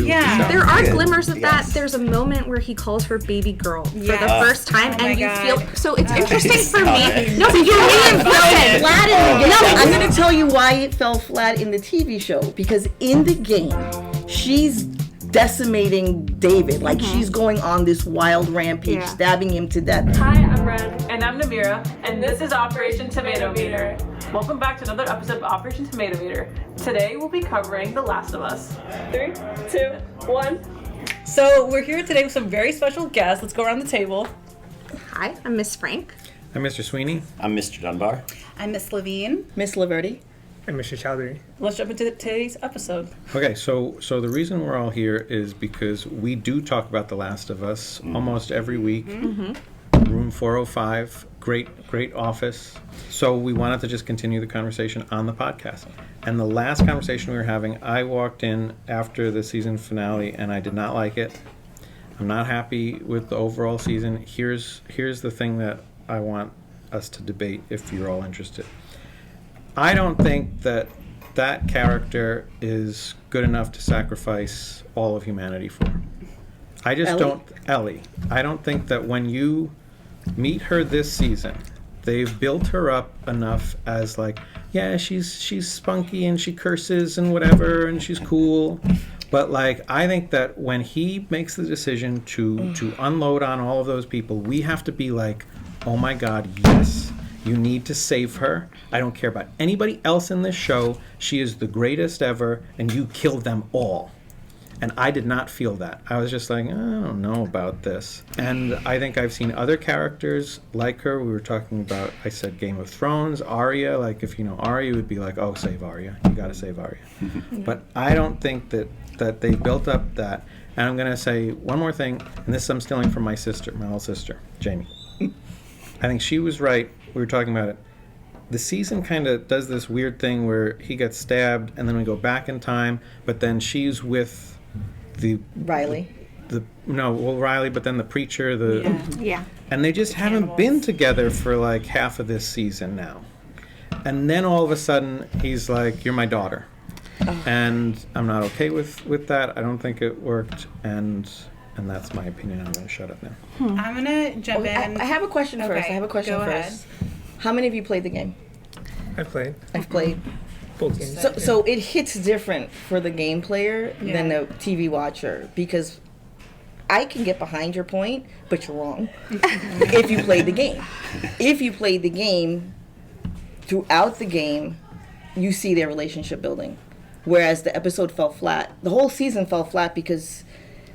Yeah. There are glimmers of that. There's a moment where he calls her baby girl for the first time, and you feel so. It's interesting for me. No, but you're reinforcing flat in the game. No, I'm going to tell you why it fell flat in the TV show. Because in the game, she's decimating David. Like, she's going on this wild rampage, stabbing him to death. Hi, I'm Wren. And I'm Nameera. And this is Operation Tomatometer. Welcome back to another episode of Operation Tomatometer. Today we'll be covering The Last of Us. 3, 2, 1. So we're here today with some very special guests. Let's go around the table. Hi, I'm Miss Frank. I'm Mr. Sweeney. I'm Mr. Dunbar. I'm Miss Levine. Miss Laverty. And Mr. Chowdhury. Let's jump into today's episode. Okay, so the reason we're all here is because we do talk about The Last of Us almost every week. Room 405, great office. So we wanted to just continue the conversation on the podcast. And the last conversation we were having, I walked in after the season finale and I did not like it. I'm not happy with the overall season. Here's the thing that I want us to debate if you're all interested. I don't think that character is good enough to sacrifice all of humanity for. I just Ellie. I don't think that when you meet her this season, they've built her up enough as like, yeah, she's spunky and she curses and whatever and she's cool. But like, I think that when he makes the decision to unload on all of those people, we have to be like, oh my God, yes. You need to save her. I don't care about anybody else in this show. She is the greatest ever, and you killed them all. And I did not feel that. I was just like, I don't know about this. And I think I've seen other characters like her. We were talking about, I said Game of Thrones, Arya. Like, if you know Arya, you would be like, oh, save Arya. You got to save Arya. But I don't think that they built up that. And I'm going to say one more thing, and this I'm stealing from my sister, my little sister, Jamie. I think she was right. We were talking about it. The season kind of does this weird thing where he gets stabbed, and then we go back in time, but then she's with Riley. Riley, but then the preacher, Yeah. and they just haven't been together for like half of this season now. And then all of a sudden, he's like, "You're my daughter," and I'm not okay with that. I don't think it worked, and that's my opinion. I'm going to shut up now. I'm going to jump in. I have a question first. Go ahead. How many of you played the game? I've played. I've played. Both games. So it hits different for the game player than the TV watcher, because I can get behind your point, but you're wrong if you played the game. If you played the game, throughout the game, you see their relationship building. Whereas the episode fell flat. The whole season fell flat because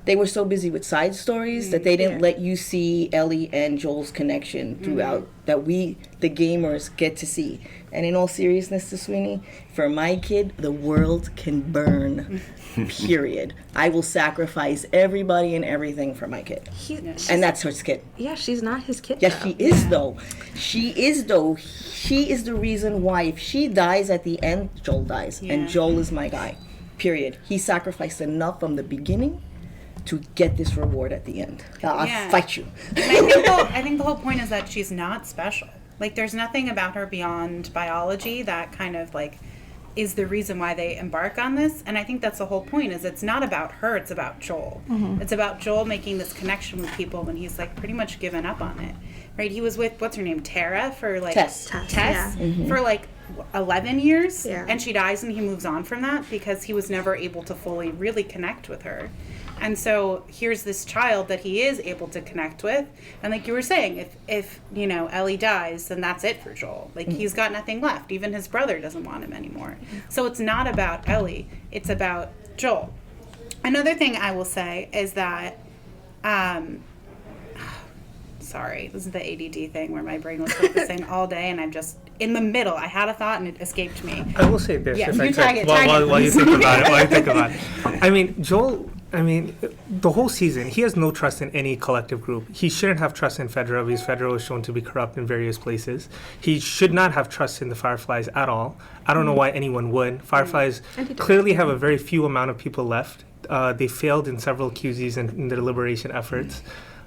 they were so busy with side stories that they didn't let you see Ellie and Joel's connection throughout, that we, the gamers, get to see. And in all seriousness, to Sweeney, for my kid, the world can burn, period. I will sacrifice everybody and everything for my kid. And that's her kid. Yeah, she's not his kid. Yes, she is, though. She is, though. She is the reason why, if she dies at the end, Joel dies. And Joel is my guy, period. He sacrificed enough from the beginning to get this reward at the end. I'll fight you. I think the whole point is that she's not special. Like, there's nothing about her beyond biology that kind of, like, is the reason why they embark on this. And I think that's the whole point, is it's not about her, it's about Joel. It's about Joel making this connection with people when he's, like, pretty much given up on it. Right? He was with, what's her name, Tara, for, like... Tess. For, like, 11 years. Yeah. And she dies and he moves on from that because he was never able to fully really connect with her. And so here's this child that he is able to connect with. And like you were saying, if you know, Ellie dies, then that's it for Joel. Like, he's got nothing left. Even his brother doesn't want him anymore. So it's not about Ellie. It's about Joel. Another thing I will say is that, sorry, this is the ADD thing where my brain was focusing all day and I'm just in the middle. I had a thought and it escaped me. I will say this, Yes, if I you could, tag it, while you think about it. I mean, Joel... the whole season, he has no trust in any collective group. He shouldn't have trust in Fedra because Fedra is shown to be corrupt in various places. He should not have trust in the Fireflies at all. I don't know why anyone would. Fireflies clearly have a very few amount of people left. They failed in several QZs in their liberation efforts.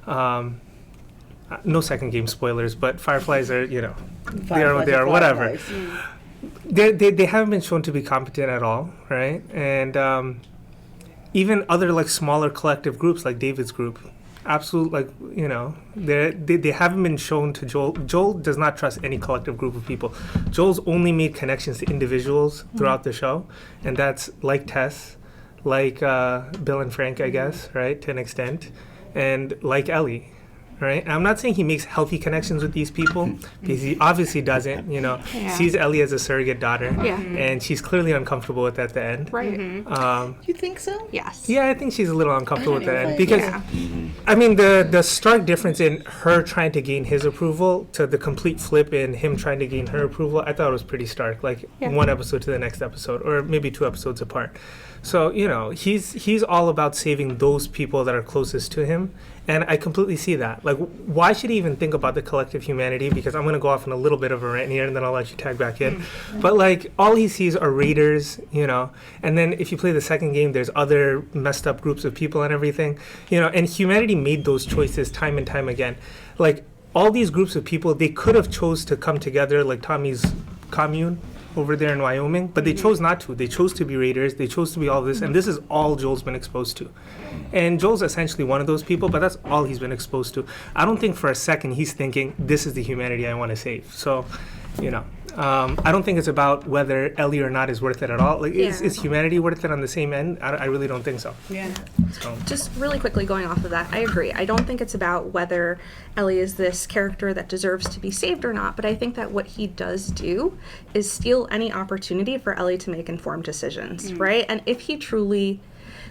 No second game spoilers, but Fireflies are, they are whatever. They haven't been shown to be competent at all, right? And even other like smaller collective groups like David's group. Absolute, like, you know, they haven't been shown to Joel. Joel does not trust any collective group of people. Joel's only made connections to individuals throughout the show, and that's like Tess, like Bill and Frank, I guess, right, to an extent, and like Ellie. Right? And I'm not saying he makes healthy connections with these people, because he obviously doesn't, you know. Sees Ellie as a surrogate daughter, and she's clearly uncomfortable with that at the end. Right. You think so? Yes. Yeah, I think she's a little uncomfortable with that, because, I mean, the stark difference in her trying to gain his approval to the complete flip in him trying to gain her approval, I thought it was pretty stark, like one episode to the next episode, or maybe 2 episodes apart. So, you know, he's all about saving those people that are closest to him, and I completely see that. Like, why should he even think about the collective humanity? Because I'm going to go off on a little bit of a rant here, and then I'll let you tag back in. But, like, all he sees are raiders, you know, and then if you play the second game, there's other messed up groups of people and everything, you know, and humanity made those choices time and time again. Like, all these groups of people, they could have chose to come together, like Tommy's commune over there in Wyoming, but they chose not to. They chose to be raiders. They chose to be all this, and this is all Joel's been exposed to. And Joel's essentially one of those people, but that's all he's been exposed to. I don't think for a second he's thinking, this is the humanity I want to save. So, you know, I don't think it's about whether Ellie or not is worth it at all. Like, is humanity worth it on the same end? I really don't think so. Yeah. So. Just really quickly going off of that, I agree. I don't think it's about whether Ellie is this character that deserves to be saved or not, but I think that what he does do is steal any opportunity for Ellie to make informed decisions, right? And if he truly...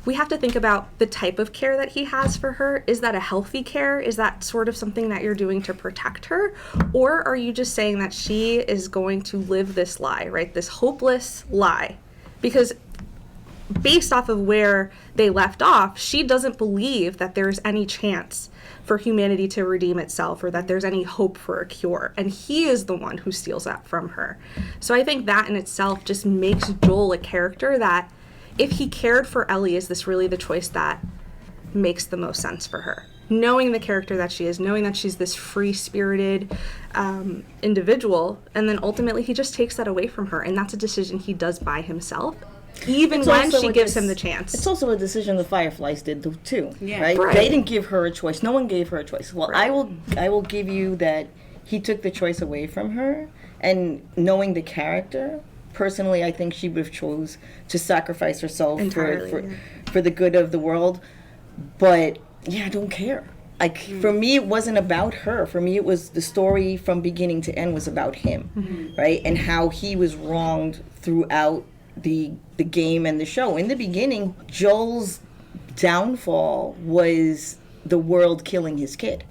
We have to think about the type of care that he has for her. Is that a healthy care? Is that sort of something that you're doing to protect her? Or are you just saying that she is going to live this lie, right? This hopeless lie. Because based off of where they left off, she doesn't believe that there's any chance for humanity to redeem itself or that there's any hope for a cure. And he is the one who steals that from her. So I think that in itself just makes Joel a character that, if he cared for Ellie, is this really the choice that makes the most sense for her? Knowing the character that she is, knowing that she's this free-spirited individual, and then ultimately he just takes that away from her, and that's a decision he does by himself, even when she gives him the chance. It's also a decision the Fireflies did too, Yeah. right? They didn't give her a choice. No one gave her a choice. Well, I will give you that he took the choice away from her, and knowing the character, personally, I think she would have chose to sacrifice herself for the good of the world. But yeah, I don't care. Like for me, it wasn't about her. For me, it was the story from beginning to end was about him, right? And how he was wronged throughout the game and the show. In the beginning, Joel's downfall was the world killing his kid,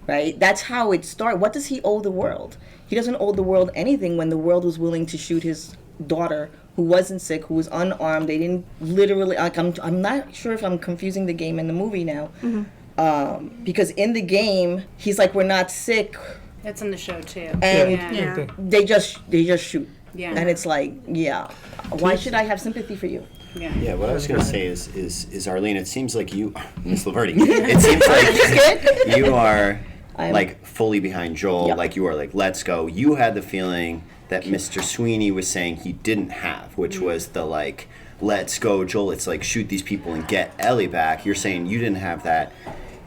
right? That's how it started. What does he owe the world? He doesn't owe the world anything when the world was willing to shoot his daughter, who wasn't sick, who was unarmed. They didn't literally, like, I'm not sure if I'm confusing the game and the movie now, because in the game he's like, we're not sick. That's in the show too. And they just shoot. Yeah. And it's like, why should I have sympathy for you? Yeah, what I was going to say is Arlene, it seems like you, Miss Laverty, it seems like you are like fully behind Joel, like you are like, let's go. You had the feeling that Mr. Sweeney was saying he didn't have, which was the like, let's go, Joel, it's like shoot these people and get Ellie back. You're saying you didn't have that.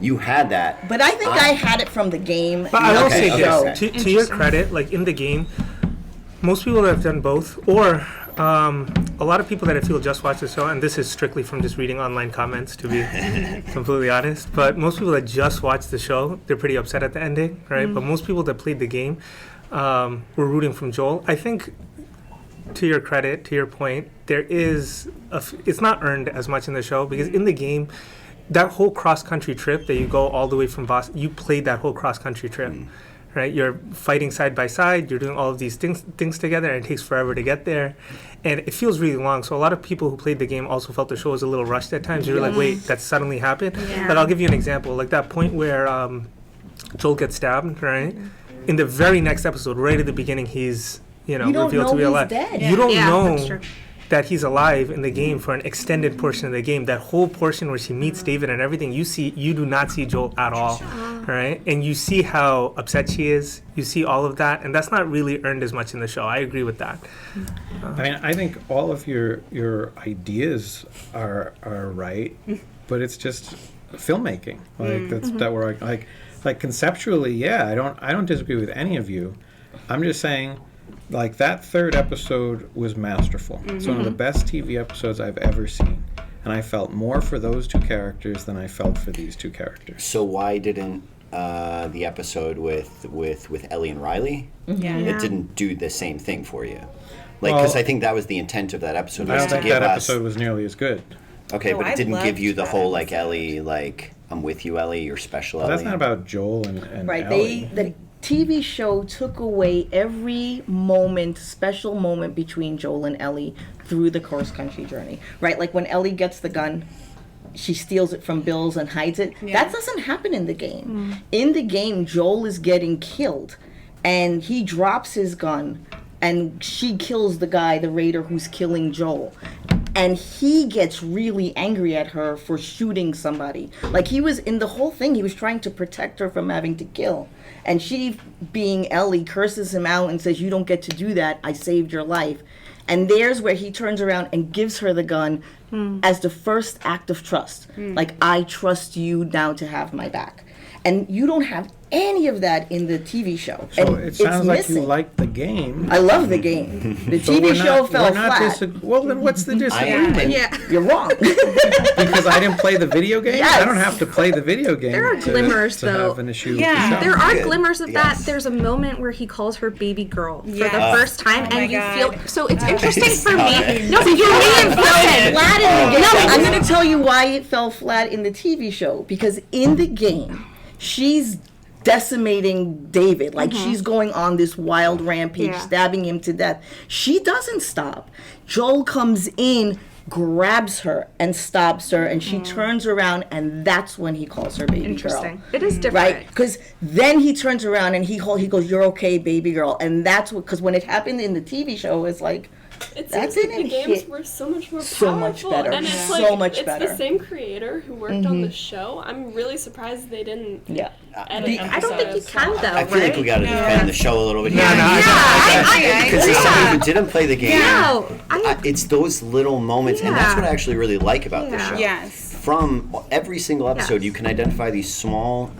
You had that. But I think I had it from the game. But I will say this, to your credit, like in the game, most people that have done both, or a lot of people that I feel just watch the show, and this is strictly from just reading online comments, to be completely honest, but most people that just watch the show, they're pretty upset at the ending, right? But most people that played the game were rooting from Joel. I think, to your credit, to your point, there is, it's not earned as much in the show, because in the game, that whole cross-country trip that you go all the way from Boston, you played that whole cross-country trip. Right, you're fighting side by side. You're doing all of these things together, and it takes forever to get there, and it feels really long. So a lot of people who played the game also felt the show was a little rushed at times. You're like, wait, that suddenly happened. But I'll give you an example, like that point where Joel gets stabbed. Right, in the very next episode, right at the beginning, he's revealed to be alive. You don't know that he's alive in the game for an extended portion of the game. That whole portion where she meets David and everything, you do not see Joel at all. right? And you see how upset she is. You see all of that, and that's not really earned as much in the show. I agree with that. I mean, I think all of your ideas are right, but it's just filmmaking. Like that we're like conceptually, yeah. I don't disagree with any of you. I'm just saying, like, that third episode was masterful. It's one of the best TV episodes I've ever seen. And I felt more for those two characters than I felt for these two characters. So why didn't the episode with Ellie and Riley? Yeah. It didn't do the same thing for you. Like, because I think that was the intent of that episode. I Was don't to think give that us, episode was nearly as good. Okay, No, but I it didn't give loved you the that whole, like, episode. Ellie, like, I'm with you, Ellie, you're special, But Ellie. that's not about Joel and Right. Ellie. The TV show took away every moment, special moment between Joel and Ellie through the cross-country journey. Right? Like when Ellie gets the gun, she steals it from Bills and hides it. Yeah. That doesn't happen in the game. In the game, Joel is getting killed, and he drops his gun, and she kills the guy, the raider who's killing Joel. And he gets really angry at her for shooting somebody. Like, he was, in the whole thing, he was trying to protect her from having to kill. And she, being Ellie, curses him out and says, "You don't get to do that. I saved your life." And there's where he turns around and gives her the gun as the first act of trust. Like, I trust you now to have my back. And you don't have any of that in the TV show. So and it sounds like you missing. like the game. I love the game. The So TV we're show not- fell we're not flat. well, then what's the disagreement? Yeah. You're wrong. Because I didn't play the video game? Yes. I don't have to play the video game There are glimmers, to though. have an issue Yeah. with the show. There are Good. glimmers of that. Yes. There's a moment where he calls her baby girl for the Yes. first time, Oh my and you God. feel so. It's interesting for saw me. it. No, but you mean listen. Flat in the game. I'm going to tell you why it fell flat in the TV show. Because in the game, she's decimating David. Like, she's going on this wild rampage, Yeah. stabbing him to death. She doesn't stop. Joel comes in, grabs her, and stops her, and she turns around, and that's when he calls her baby Interesting. girl. It is different. Right? Because then he turns around and he goes, "You're okay, baby girl." And that's what, because when it happened in the TV show, it's like, It That seems like the didn't games hit were so much more powerful. so much better. And it's So like, much it's better. the same creator who worked on the show. I'm really surprised they didn't yeah. edit I don't think you episodes. can though, I feel like we right? got to defend the show a little bit here. I Because as someone who didn't play the game, No, it's those little moments, and that's Yeah. what I actually really like about the Yeah. show. Yes. From every single episode, Yes. you can identify these small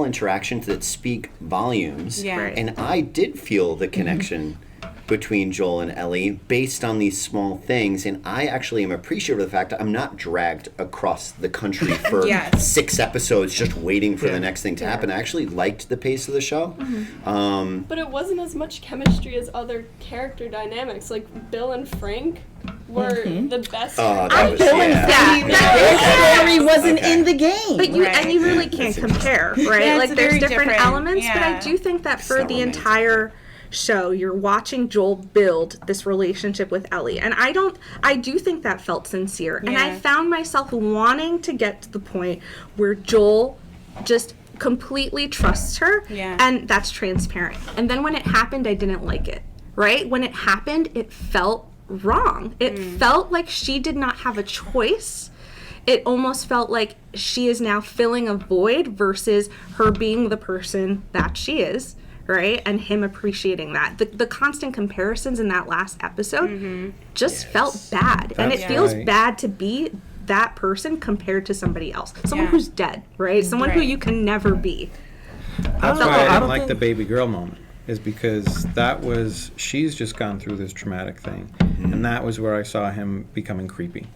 interactions that speak volumes. Yeah. Right. And I did feel the connection between Joel and Ellie based on these small things, and I actually am appreciative of the fact that I'm not dragged across the country for Yes. 6 episodes just waiting for the next thing to happen. I actually liked the pace of the show. But it wasn't as much chemistry as other character dynamics. Like Bill and Frank were the best. Oh, characters. that was, Bill and yeah. Their story wasn't Okay. in the game. But you Right. and you really can't compare, right? Yeah, like it's there's very different different. elements, but I Yeah. do think that for So the romantic. entire show, you're watching Joel build this relationship with Ellie, and I do think that felt sincere, and I Yeah. found myself wanting to get to the point where Joel just completely trusts her, Yeah. and that's transparent. And then when it happened, I didn't like it. Right? When it happened, it felt wrong. It felt like she did not have a choice. It almost felt like she is now filling a void versus her being the person that she is, right? And him appreciating that. The constant comparisons in that last episode just felt bad. And it That's feels right. bad to be that person compared to somebody else. Someone Yeah. who's dead, right? Someone who Right. you can never be. That's don't why know. I I didn't don't like the think- baby girl moment, is because she's just gone through this traumatic thing, and that was where I saw him becoming creepy.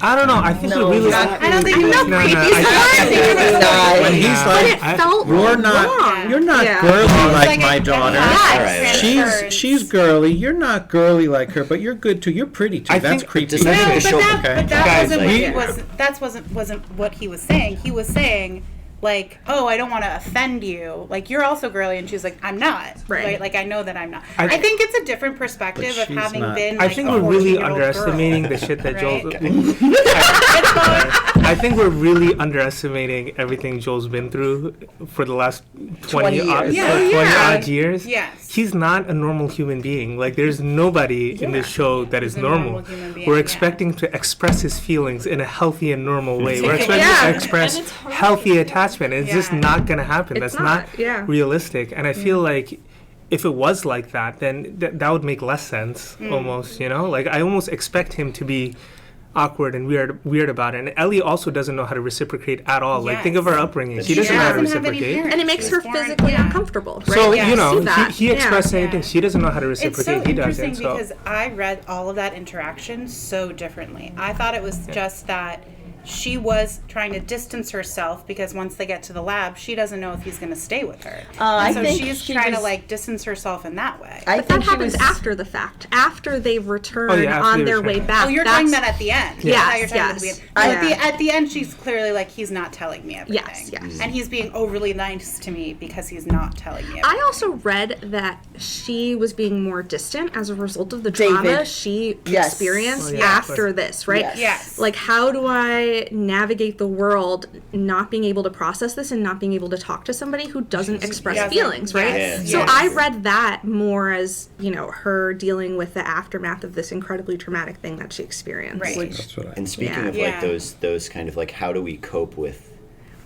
I don't know. I think No, we really. not I don't think he was No, no, creepy. When he's Nah. like, I- Felt you're not wrong. you're not Yeah. girly like like my a- daughter. Yes. She's girly. You're not girly like her, but you're good too. You're pretty too. I That's think- creepy. Does No, that but show- that, okay. but that Guys, wasn't what like- he was. That wasn't what he was saying. He was saying, like, oh, I don't want to offend you. Like, you're also girly, and she's like, I'm not. Right. Like, I know that I'm not. I- I think it's a different perspective But of she's having not. been. I Like, think a we're really 14-year-old underestimating girl. the shit that Right. Joel. It's fine. I think we're really underestimating everything Joel's been through for the last 20 odd years. Yes. He's not a normal human being. Like, there's nobody in this show that is a normal. normal human being, We're yeah. expecting to express his feelings in a healthy and normal way. We're expecting Yeah. to express And it's hard. healthy attachment. And it's just Yeah. not going to happen. It's That's not not, realistic. And I feel like if it was like that, then that would make less sense almost, you know? Like, I almost expect him to be awkward and weird about it. And Ellie also doesn't know how to reciprocate at all. Like, think of her upbringing. She doesn't know how to reciprocate. And it makes her physically uncomfortable, right? So, Yeah. you know, See that. he expressed Yeah. anything. She doesn't know how to It's so reciprocate. He interesting doesn't. So. because I read all of that interaction so differently. I thought it was just that she was trying to distance herself because once they get to the lab, she doesn't know if he's going to stay with her. I so think she's she trying to was- like distance herself in that way. I But that think she happens was after the fact. After they've returned after on they their return. way back. Oh, you're talking about at the end. Yes, I thought you were talking about the yes. beginning. At the end, she's clearly like, he's not telling me everything. Yes, yes. And he's being overly nice to me because he's not telling me everything. I also read that she was being more distant as a result of the drama David. she Yes. experienced Oh, yeah. after this, right? Yes. Yes. Like, how do I navigate the world not being able to process this and not being able to talk to somebody who doesn't express doesn't. feelings, right? Yes. So Yes. I read that more as, you know, her dealing with the aftermath of this incredibly traumatic thing that she experienced. Right. That's what I. And speaking Yeah. of Yeah. like those kind of like how do we cope with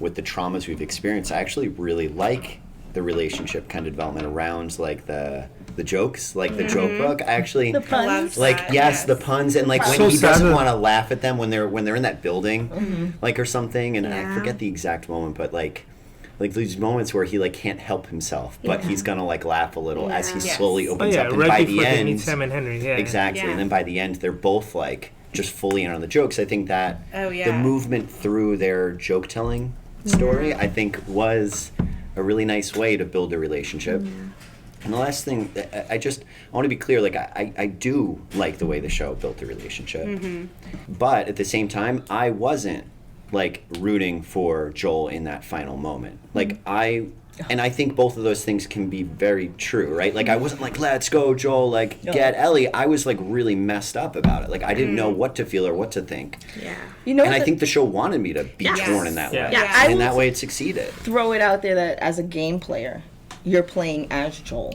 the traumas we've experienced, I actually really like the relationship kind of development around like the jokes, like the joke book. I actually the puns. like that, yes, the puns and like when So he sad doesn't that- want to laugh at them when they're in that building, like or something, and I Yeah. forget the exact moment, but like these moments where he like can't help himself, but he's gonna like laugh a little as he Yeah. slowly Oh, opens yeah, up, and right by before the they meet end, Sam and Henry. Yeah. exactly, Yeah. and then by the end, they're both like just fully in on the jokes. I think that Oh, yeah. the movement through their joke telling story, I think, was a really nice way to build a relationship. And the last thing, I want to be clear, like, I do like the way the show built the relationship. But at the same time, I wasn't, like, rooting for Joel in that final moment. Like, and I think both of those things can be very true, right? Like, I wasn't like, let's go, Joel, like, get Ellie. I was, like, really messed up about it. Like, I didn't know what to feel or what to think. Yeah. You know, And I think the show wanted me to be Yes. torn in that Yeah. way. Yeah. I And in will that way, it succeeded. throw it out there that as a game player, you're playing as Joel.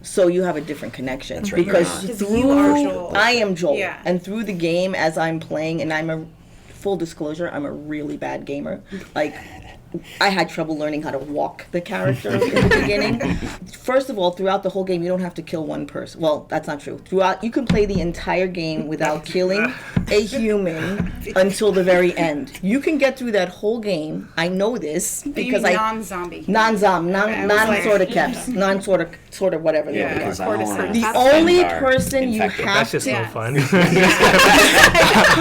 So you have a different connection. That's right, Because you're not. Because through you are Joel. I am Joel. Yeah. And through the game as I'm playing, and I'm a full disclosure, I'm a really bad gamer. Like, I had trouble learning how to walk the character in the beginning. First of all, throughout the whole game, you don't have to kill one person. Well, that's not true. Throughout, you can play the entire game without killing a human until the very end. You can get through that whole game. I know this because I non-zombie. non-zom, Okay, I was like- non-sort of caps, non-sort of whatever. Yeah. they are. Because I don't want The to only person you infected. have That's just to no Yeah. fun.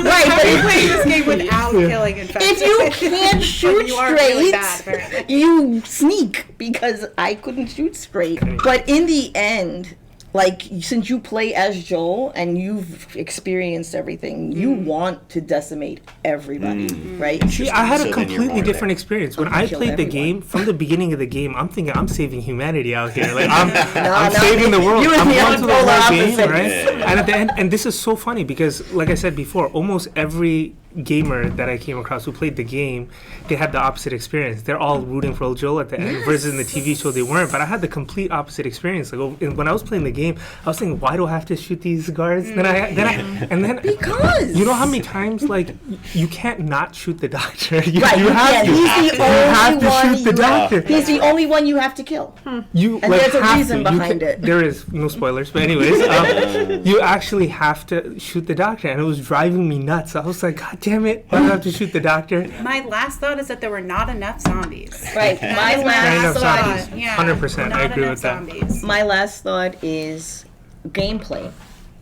right, but You're playing this game without killing infected. if you can't shoot you are straight, really bad, apparently. you sneak because I couldn't shoot straight. But in the end, like, since you play as Joel and you've experienced everything, you want to decimate everybody, right? See, I had So a then you're completely more different there. experience. When I Kill played the everyone. game, from the beginning of the game, I'm thinking I'm saving humanity out here. Like I'm no, saving the world. you and I'm me going are through the polar whole game, opposites. right? Yeah. And at the end, and this is so funny because, like I said before, almost every gamer that I came across who played the game, they had the opposite experience. They're all rooting for Joel at the end, versus in the TV show they weren't. But I had the complete opposite experience. Like when I was playing the game, I was thinking, why do I have to shoot these guards? Then Because you know how many times like you can't not shoot the doctor. You, right, you have to. he's the You have only to one. shoot the doctor. He's the only one you have to kill. You And like, there's a have reason to. You behind it. There is no spoilers, but anyways, you actually have to shoot the doctor, and it was driving me nuts. I was like, God damn it! Why do I have to shoot the doctor? My last thought is that there were not enough zombies. Right. That My is my Kind of last thought. zombies. Yeah. 100%, I Not agree enough with that. zombies. My last thought is gameplay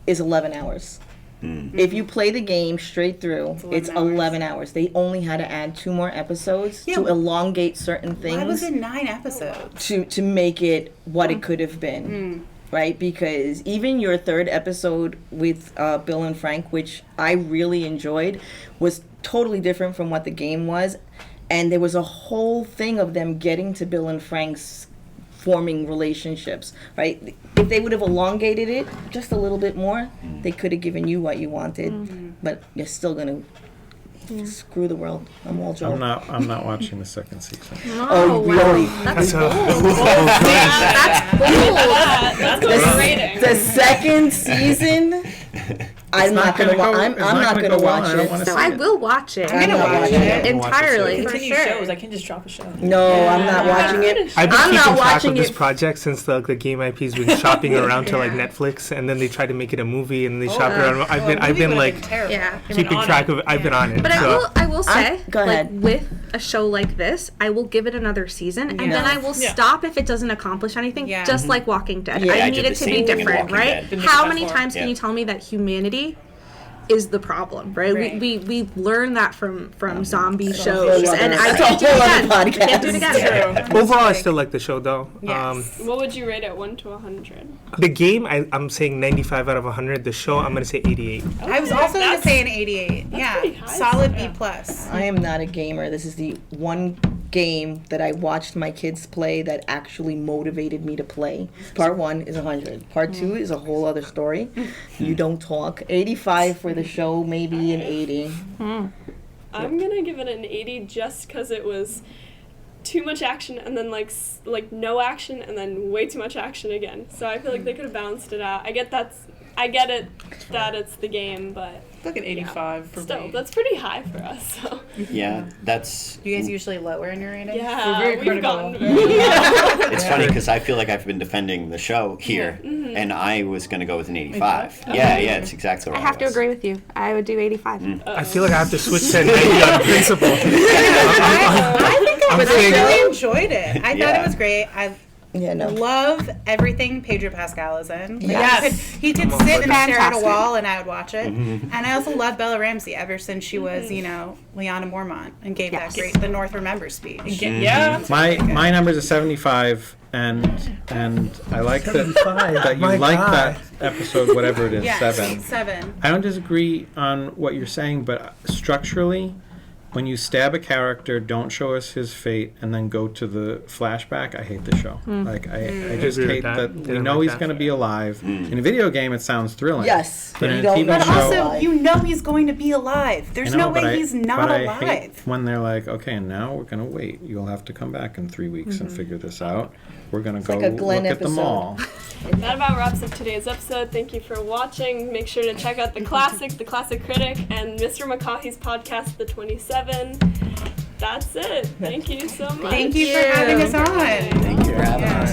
is 11 hours. If you play the game straight through, it's 11 hours. They only had to add 2 more episodes Yeah. to elongate certain things. Why was it 9 episodes? to make it what it could have been, right? Because even your third episode with Bill and Frank, which I really enjoyed, was totally different from what the game was, and there was a whole thing of them getting to Bill and Frank's forming relationships, right? If they would have elongated it just a little bit more, they could have given you what you wanted, but you're still gonna Screw the world. I'm all Joel. I'm not watching the second season. Oh, really? That's So, That's what rating. The second season, I'm not gonna watch. I'm not gonna watch it. So I will watch it. I'm gonna watch it. Entirely. For Continue sure. shows. I can just drop a show. No, I'm not watching it. I've been I'm keeping not track watching of this it. project since the game IP's been shopping around to like Netflix, and then they tried to make it a movie, and they shop it around. I've been like Yeah. keeping track of it. I've been on it. But so. I will say, go ahead. like with a show like this, I will give it another season, and then I will stop if it doesn't accomplish anything. Yeah. Just like Walking Dead, Yeah. I I need did it the to be same thing in different, Walking right? Dead. How many times Yeah. can you tell me that humanity is the problem, right? Right. We learned that from zombie shows, and I That's a can't do it whole again. other I can't do it podcast. again. Overall, I still like the show though. Yes. What would you rate it 1 to 100? The game, I'm saying 95 out of 100. The show, I'm gonna say 88. I was also going to say an 88. Yeah. pretty high. Solid B plus. I am not a gamer. This is the one game that I watched my kids play that actually motivated me to play. Part 1 is 100. Part 2 is a whole other story. You don't talk. 85 for the show, maybe an 80. I'm gonna give it an 80 just because it was too much action and then like no action and then way too much action again. So I feel like they could have balanced it out. I get it that it's the game, but Like an 85 for still me. that's pretty high for us. So Yeah, that's. You guys usually lower in your rating? yeah, very we've critical. gotten very It's funny because I feel like I've been defending the show here, and I was going to go with an 85. Yeah, it's exactly I what have to was. agree with you. I would do 85. I feel like I have to switch to 90 on principle. I think I I'm saying- really enjoyed it. I thought Yeah. it was great. I Yeah, no. love everything Pedro Pascal is in. Like, Yes. he could sit and stare at a Fantastic. wall and I would watch it. And I also love Bella Ramsey ever since she was, Lyanna Mormont and gave that great The North Remembers speech. Yeah. My number's a 75, and I like that you My like God. that episode, whatever it is, Yes, 7. 7. I don't disagree on what you're saying, but structurally, when you stab a character, don't show us his fate, and then go to the flashback, I hate the show. Like, I just Agree with hate that. that we Didn't know like he's that. going to be alive. In a video game, it sounds thrilling. Yes. But in You a don't TV know. But show... also, you know he's going to be alive. There's I know, no but way he's not I hate alive. when they're like, okay, now we're going to wait. You'll have to come back in 3 weeks and figure this out. We're going to go like a Glenn look at the episode. mall. That about wraps up today's episode. Thank you for watching. Make sure to check out The Classic Critic, and Mr. McCaughey's podcast, The 27. That's it. Thank you so much. Thank you for having us on. Thank you for having us.